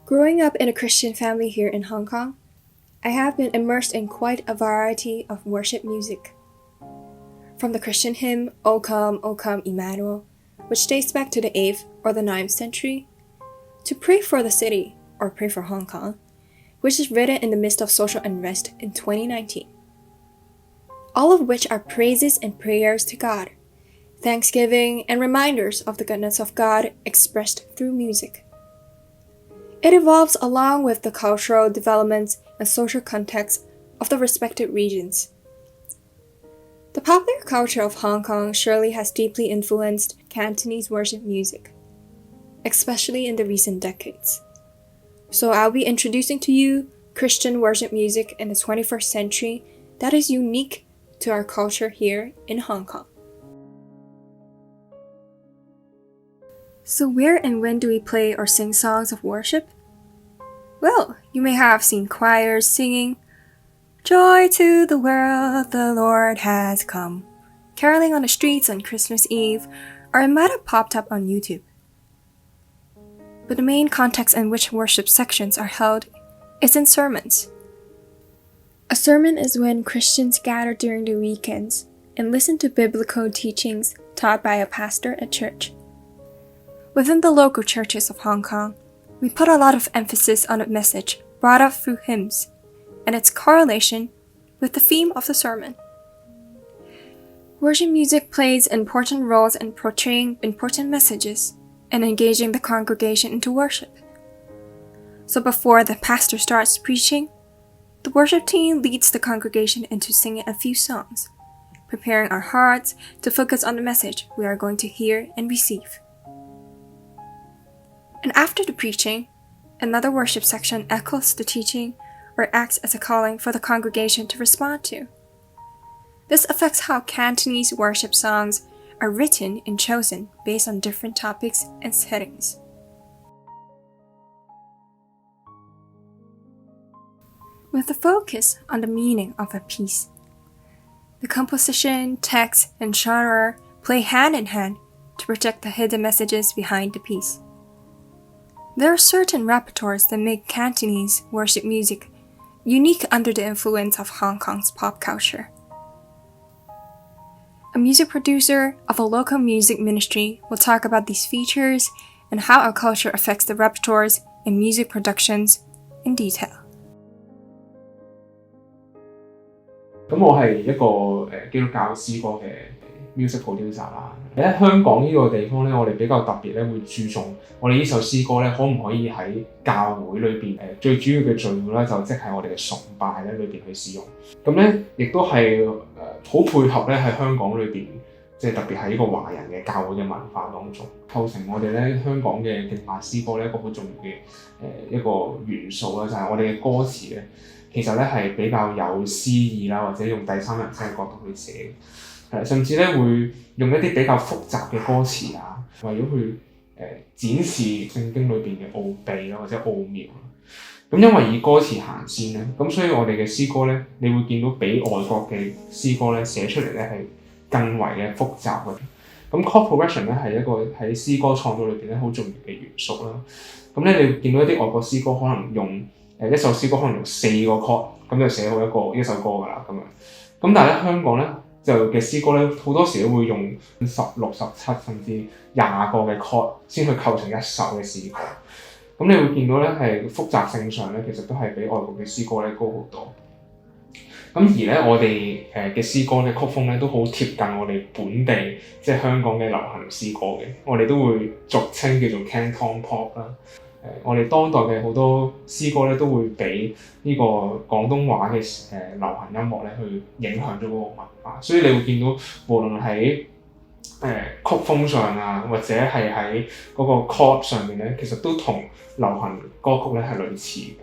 Growing up in a Christian family here in Hong Kong, I have been immersed in quite a variety of worship music. From the Christian hymn, O Come, Emmanuel, which dates back to the 8th or the 9th century, to Pray for the City, or Pray for Hong Kong, which is written in the midst of social unrest in 2019. All of which are praises and prayers to God, thanksgiving and reminders of the goodness of God expressed through music. It evolves along with the cultural developments and social context of the respective regions. The popular culture of Hong Kong surely has deeply influenced Cantonese worship music, especially in the recent decades. So I'll be introducing to you Christian worship music in the 21st century that is unique to our culture here in Hong Kong. So where and when do we play or sing songs of worship? Well, you may have seen choirs singing, "Joy to the world, the Lord has come," caroling on the streets on Christmas Eve, or it might have popped up on YouTube. But the main context in which worship sections are held is in sermons. A sermon is when Christians gather during the weekends and listen to biblical teachings taught by a pastor at church. Within the local churches of Hong Kong, we put a lot of emphasis on a message brought up through hymns and its correlation with the theme of the sermon. Worship music plays important roles in portraying important messages and engaging the congregation into worship. So before the pastor starts preaching, the worship team leads the congregation into singing a few songs, preparing our hearts to focus on the message we are going to hear and receive. And after the preaching, another worship section echoes the teaching or acts as a calling for the congregation to respond to. This affects how Cantonese worship songs are written and chosen based on different topics and settings. With the focus on the meaning of a piece, the composition, text, and genre play hand in hand to project the hidden messages behind the piece. There are certain repertoires that make Cantonese worship music unique under the influence of Hong Kong's pop culture. A music producer of a local music ministry will talk about these features and how our culture affects the repertoires and music productions in detail. 咁我係一個基督教詩歌嘅 music producer 啦。喺香港呢個地方咧，我哋比較特別咧，會注重我哋呢首詩歌咧，可唔可以喺教會裏邊最主要嘅聚會咧，就即係我哋嘅崇拜咧裏邊去使用。咁咧，亦都係好配合咧喺香港裏邊，即係特別喺呢個華人嘅教會嘅文化當中，構成我哋咧香港嘅敬拜詩歌咧一個好重要嘅一個元素啦，就係我哋嘅歌詞咧。其實咧係比較有詩意啦，或者用第三人稱嘅角度去寫，甚至咧會用一啲比較複雜嘅歌詞啊，為咗去展示聖經裏邊嘅奧秘啦，或者奧妙。咁因為以歌詞行先咧，咁所以我哋嘅詩歌咧，你會見到比外國嘅詩歌咧寫出嚟咧係更為嘅複雜嘅。咁 chord progression 咧係一個喺詩歌創作裏邊咧好重要嘅元素啦。咁咧你會見到一啲外國詩歌可能用一首詩歌可能用4個 chord， 咁就寫好一首歌㗎啦咁樣。咁但係咧香港咧就嘅詩歌咧好多時都會用16、17甚至20個嘅 chord 先去構成一首嘅詩歌。咁你會見到咧係複雜性上咧其實都係比外國嘅詩歌咧高好多。咁而咧我哋嘅詩歌嘅曲風咧都好貼近我哋本地即係香港嘅流行詩歌嘅，我哋都會俗稱叫做 Canton Pop 啦。我哋當代嘅好多詩歌咧，都會俾呢個廣東話嘅流行音樂咧，去影響咗嗰個文化。所以你會見到，無論喺曲風上啊，或者係喺嗰個 chord 上面咧，其實都同流行歌曲咧係類似嘅。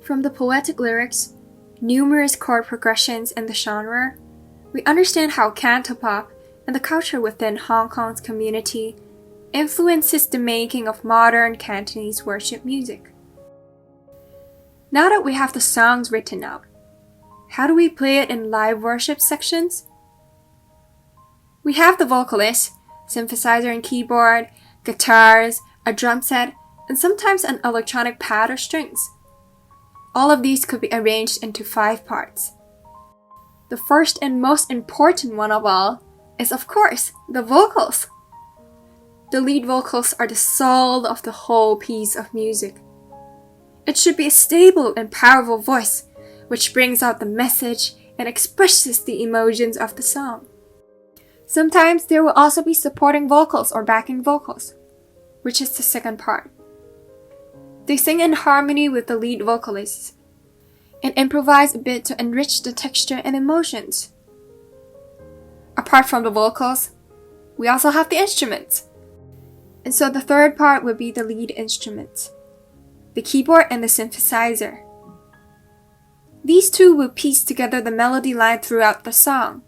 From the poetic lyrics, numerous chord progressions in the genre, we understand how cantopop and the culture within Hong Kong's community influences the making of modern Cantonese worship music. Now that we have the songs written out, how do we play it in live worship sections? We have the vocalist, synthesizer and keyboard, guitars, a drum set, and sometimes an electronic pad or strings. All of these could be arranged into 5 parts. The first and most important one of all is, of course, the vocals. The lead vocals are the soul of the whole piece of music. It should be a stable and powerful voice, which brings out the message and expresses the emotions of the song. Sometimes there will also be supporting vocals or backing vocals, which is the second part. They sing in harmony with the lead vocalists and improvise a bit to enrich the texture and emotions. Apart from the vocals, we also have the instruments. And so the third part would be the lead instruments, the keyboard and the synthesizer. These two will piece together the melody line throughout the song.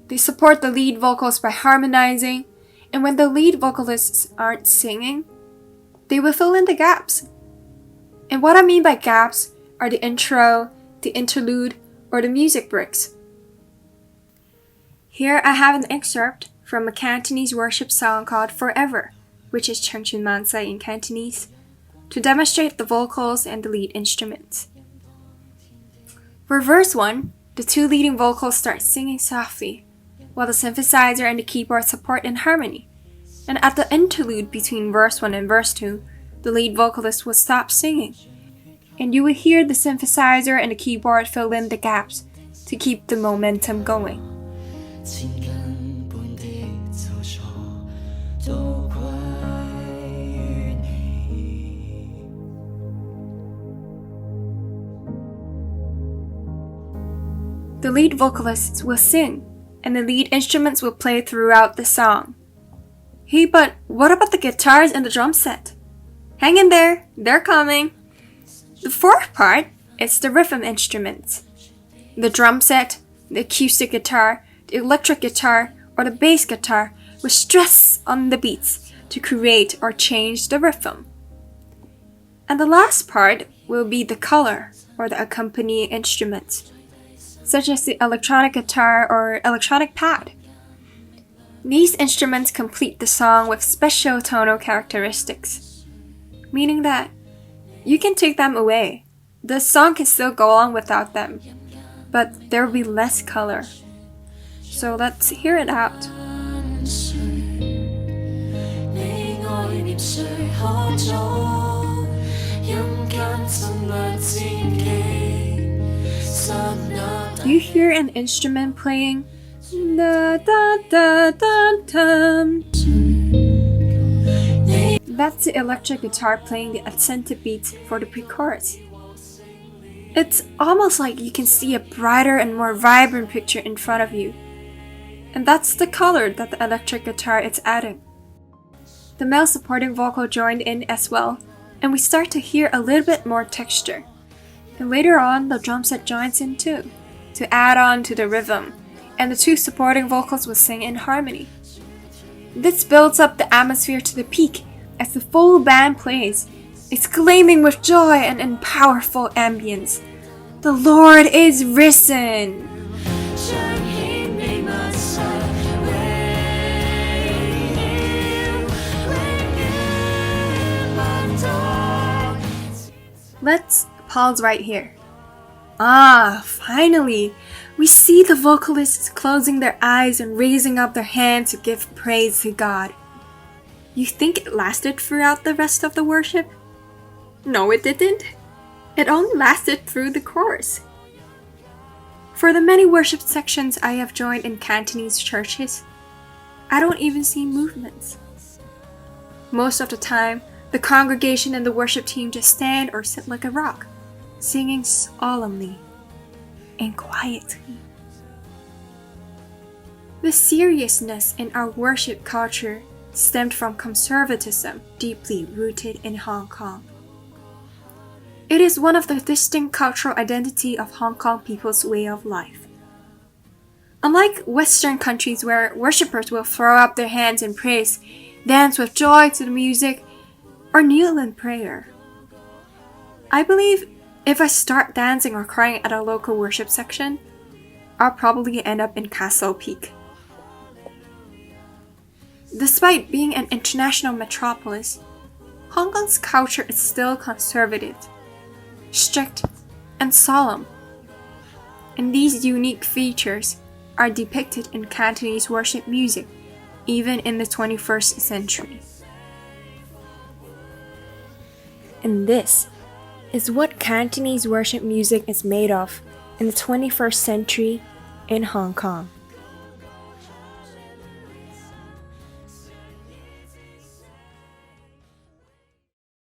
They support the lead vocals by harmonizing, and when the lead vocalists aren't singing, they will fill in the gaps. And what I mean by gaps are the intro, the interlude, or the music breaks. Here I have an excerpt from a Cantonese worship song called Forever, which is Changchun Mansai in Cantonese, to demonstrate the vocals and the lead instruments. For verse 1, the 2 leading vocals start singing softly, while the synthesizer and the keyboard support in harmony. And at the interlude between verse 1 and verse 2, the lead vocalist will stop singing, and you will hear the synthesizer and the keyboard fill in the gaps to keep the momentum going. The lead vocalists will sing, and the lead instruments will play throughout the song. Hey, but what about the guitars and the drum set? Hang in there, they're coming. The fourth part is the rhythm instruments. The drum set, the acoustic guitar, the electric guitar, or the bass guitar will stress on the beats to create or change the rhythm. And the last part will be the color or the accompanying instruments, such as the electronic guitar or electronic pad. These instruments complete the song with special tonal characteristics, meaning that you can take them away. The song can still go on without them, but there will be less color. So let's hear it out. Do you hear an instrument playing? Da, da, da, da, da. That's the electric guitar playing the accented beats for the pre-chorus. It's almost like you can see a brighter and more vibrant picture in front of you. And that's the color that the electric guitar is adding. The male supporting vocal joined in as well, and we start to hear a little bit more texture. And later on, the drum set joins in too, to add on to the rhythm, and the 2 supporting vocals will sing in harmony. This builds up the atmosphere to the peak as the full band plays, exclaiming with joy and in powerful ambience, "The Lord is risen!" Let's pause right here. Finally! We see the vocalists closing their eyes and raising up their hands to give praise to God. You think it lasted throughout the rest of the worship? No, it didn't. It only lasted through the chorus. For the many worship sections I have joined in Cantonese churches, I don't even see movements. Most of the time, the congregation and the worship team just stand or sit like a rock, singing solemnly and quietly. The seriousness in our worship culture stemmed from conservatism deeply rooted in Hong Kong. It is one of the distinct cultural identity of Hong Kong people's way of life. Unlike Western countries where worshippers will throw up their hands in praise, dance with joy to the music, or kneel in prayer, I believe if I start dancing or crying at a local worship section, I'll probably end up in Castle Peak. Despite being an international metropolis, Hong Kong's culture is still conservative, strict, and solemn. And these unique features are depicted in Cantonese worship music, even in the 21st century. And this is what Cantonese worship music is made of in the 21st century in Hong Kong.